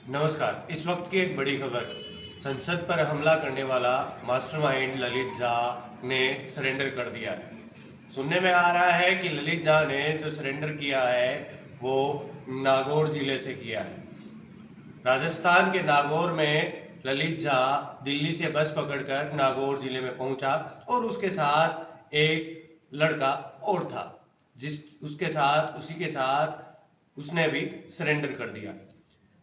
नमस्कार। इस वक्त की एक बड़ी खबर। संसद पर हमला करने वाला मास्टरमाइंड ललित झा ने सरेंडर कर दिया है। सुनने में आ रहा है कि ललित झा ने जो सरेंडर किया है वो नागौर जिले से किया है। राजस्थान के नागौर में ललित झा दिल्ली से बस पकड़कर नागौर जिले में पहुंचा और उसके साथ एक लड़का और था, जिस उसके साथ उसी के साथ उसने भी सरेंडर कर दिया।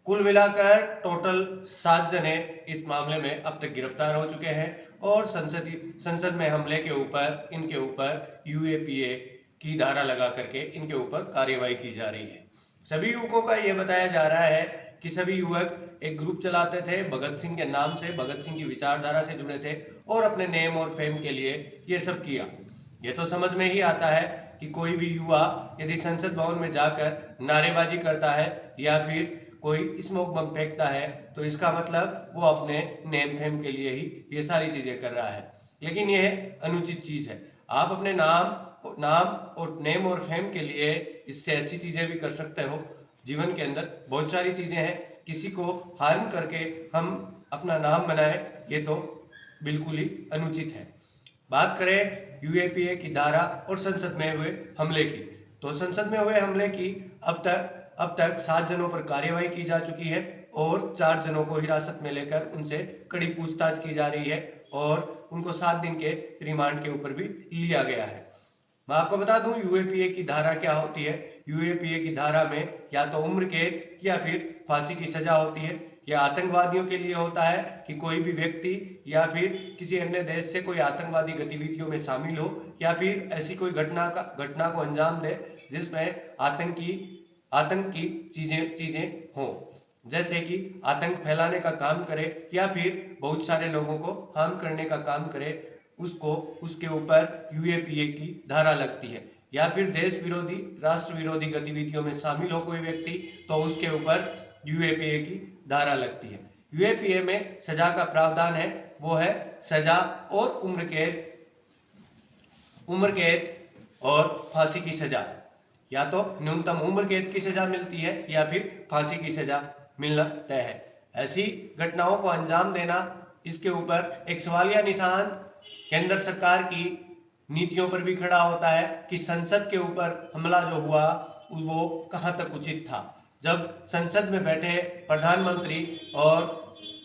कुल मिलाकर टोटल 7 जने इस मामले में अब तक गिरफ्तार हो चुके हैं और संसद में हमले के ऊपर इनके ऊपर यूएपीए की धारा लगा करके इनके ऊपर कार्यवाही की जा रही है। सभी युवकों का यह बताया जा रहा है कि सभी युवक एक ग्रुप चलाते थे, भगत सिंह के नाम से, भगत सिंह की विचारधारा से जुड़े थे और अपने नेम और फेम के लिए ये सब किया। ये तो समझ में ही आता है कि कोई भी युवा यदि संसद भवन में जाकर नारेबाजी करता है या फिर कोई स्मोक बम फेंकता है तो इसका मतलब वो अपने नेम फेम के लिए ही ये सारी चीजें कर रहा है। लेकिन यह अनुचित चीज है। आप अपने नाम और नेम और फेम के लिए इससे अच्छी चीजें भी कर सकते हो। जीवन के अंदर बहुत सारी चीजें हैं, किसी को हार्म करके हम अपना नाम बनाए ये तो बिल्कुल ही अनुचित है। बात करें यूएपीए की धारा और संसद में हुए हमले की, तो संसद में हुए हमले की अब तक 7 जनों पर कार्यवाही की जा चुकी है और 4 जनों को हिरासत में लेकर उनसे कड़ी पूछताछ की जा रही है और उनको 7 दिन के रिमांड के ऊपर भी लिया गया है। मैं आपको बता दूं यूएपीए की धारा क्या होती है। यूएपीए की धारा में या तो उम्र कैद या फिर फांसी की सजा होती है। यह आतंकवादियों के लिए होता है कि कोई भी व्यक्ति या फिर किसी अन्य देश से कोई आतंकवादी गतिविधियों में शामिल हो या फिर ऐसी कोई घटना को अंजाम दे जिसमें आतंक की चीजें हों, जैसे कि आतंक फैलाने का काम करे या फिर बहुत सारे लोगों को हार्म करने का काम करे, उसको उसके ऊपर यूएपीए की धारा लगती है। या फिर देश विरोधी राष्ट्र विरोधी गतिविधियों में शामिल हो कोई व्यक्ति तो उसके ऊपर यूएपीए की धारा लगती है। यूएपीए में सजा का प्रावधान है, वो है सजा और उम्र कैद और फांसी की सजा। या तो न्यूनतम उम्र कैद की सजा मिलती है या फिर फांसी की सजा मिलना तय है। ऐसी घटनाओं को अंजाम देना, इसके ऊपर एक सवालिया निशान केंद्र सरकार की नीतियों पर भी खड़ा होता है कि संसद के ऊपर हमला जो हुआ वो कहां तक उचित था। जब संसद में बैठे प्रधानमंत्री और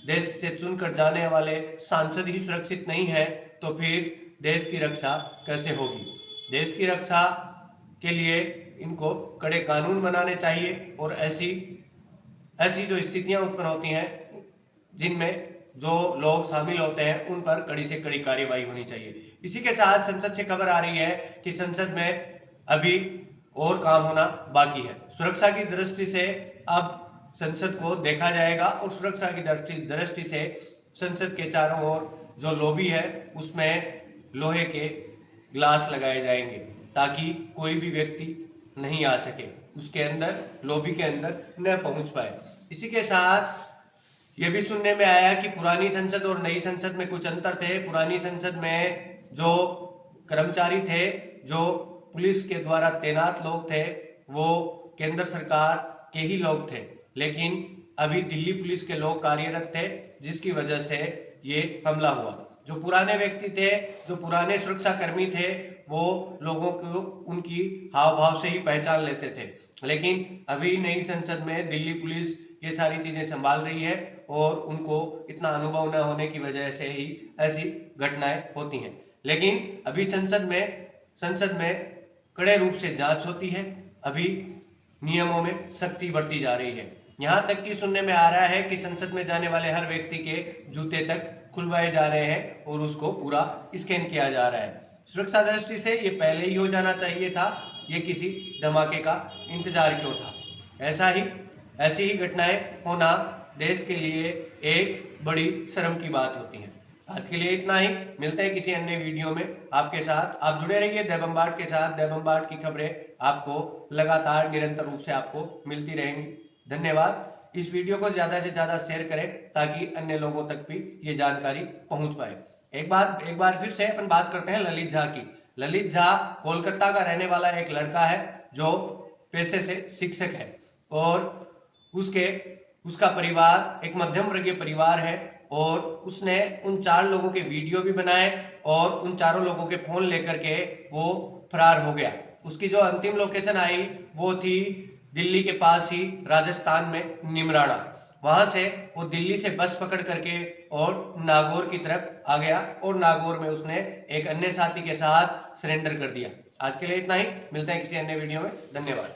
देश से चुनकर जाने वाले सांसद ही सुरक्षित नहीं है तो फिर देश की रक्षा कैसे होगी। देश की रक्षा के लिए इनको कड़े कानून बनाने चाहिए और ऐसी जो स्थितियां उत्पन्न होती हैं जिनमें जो लोग शामिल होते हैं उन पर कड़ी से कड़ी कार्यवाही होनी चाहिए। इसी के साथ संसद से खबर आ रही है कि संसद में अभी और काम होना बाकी है। सुरक्षा की दृष्टि से अब संसद को देखा जाएगा और सुरक्षा की दृष्टि से संसद के चारों ओर जो लॉबी है उसमें लोहे के ग्लास लगाए जाएंगे ताकि कोई भी व्यक्ति नहीं आ सके, उसके अंदर लॉबी के अंदर न पहुंच पाए। इसी के साथ ये भी सुनने में आया कि पुरानी संसद और नई संसद में कुछ अंतर थे। पुरानी संसद में जो कर्मचारी थे, जो पुलिस के द्वारा तैनात लोग थे, वो केंद्र सरकार के ही लोग थे, लेकिन अभी दिल्ली पुलिस के लोग कार्यरत थे जिसकी वजह से ये हमला हुआ। जो पुराने व्यक्ति थे, जो पुराने सुरक्षा कर्मी थे, वो लोगों को उनकी हाव भाव से ही पहचान लेते थे, लेकिन अभी नई संसद में दिल्ली पुलिस ये सारी चीजें संभाल रही है और उनको इतना अनुभव न होने की वजह से ही ऐसी घटनाएं होती हैं। लेकिन अभी संसद में कड़े रूप से जांच होती है, अभी नियमों में सख्ती बढ़ती जा रही है। यहाँ तक कि सुनने में आ रहा है कि संसद में जाने वाले हर व्यक्ति के जूते तक खुलवाए जा रहे हैं और उसको पूरा स्कैन किया जा रहा है। सुरक्षा दृष्टि से ये पहले ही हो जाना चाहिए था, ये किसी धमाके का इंतजार क्यों था। ऐसी ही घटनाएं होना देश के लिए एक बड़ी शर्म की बात होती है। आज के लिए इतना ही, मिलते हैं किसी अन्य वीडियो में आपके साथ। आप जुड़े रहिए दैबम्बार्ड के साथ। दैबम्बार्ड की खबरें आपको लगातार निरंतर रूप से आपको मिलती रहेंगी। धन्यवाद। इस वीडियो को ज्यादा से ज्यादा शेयर करें ताकि अन्य लोगों तक भी ये जानकारी पहुंच पाए। एक बार फिर से अपन बात करते हैं ललित झा की। ललित झा कोलकाता का रहने वाला एक लड़का है जो पेशे से शिक्षक है और उसके उसका परिवार एक मध्यम वर्गीय परिवार है और उसने उन 4 लोगों के वीडियो भी बनाए और उन चारों लोगों के फोन लेकर के वो फरार हो गया। उसकी जो अंतिम लोकेशन आई वो थी दिल्ली के पास ही राजस्थान में निमराना। वहां से वो दिल्ली से बस पकड़ करके और नागौर की तरफ आ गया और नागौर में उसने एक अन्य साथी के साथ सरेंडर कर दिया। आज के लिए इतना ही, मिलते हैं किसी अन्य वीडियो में। धन्यवाद।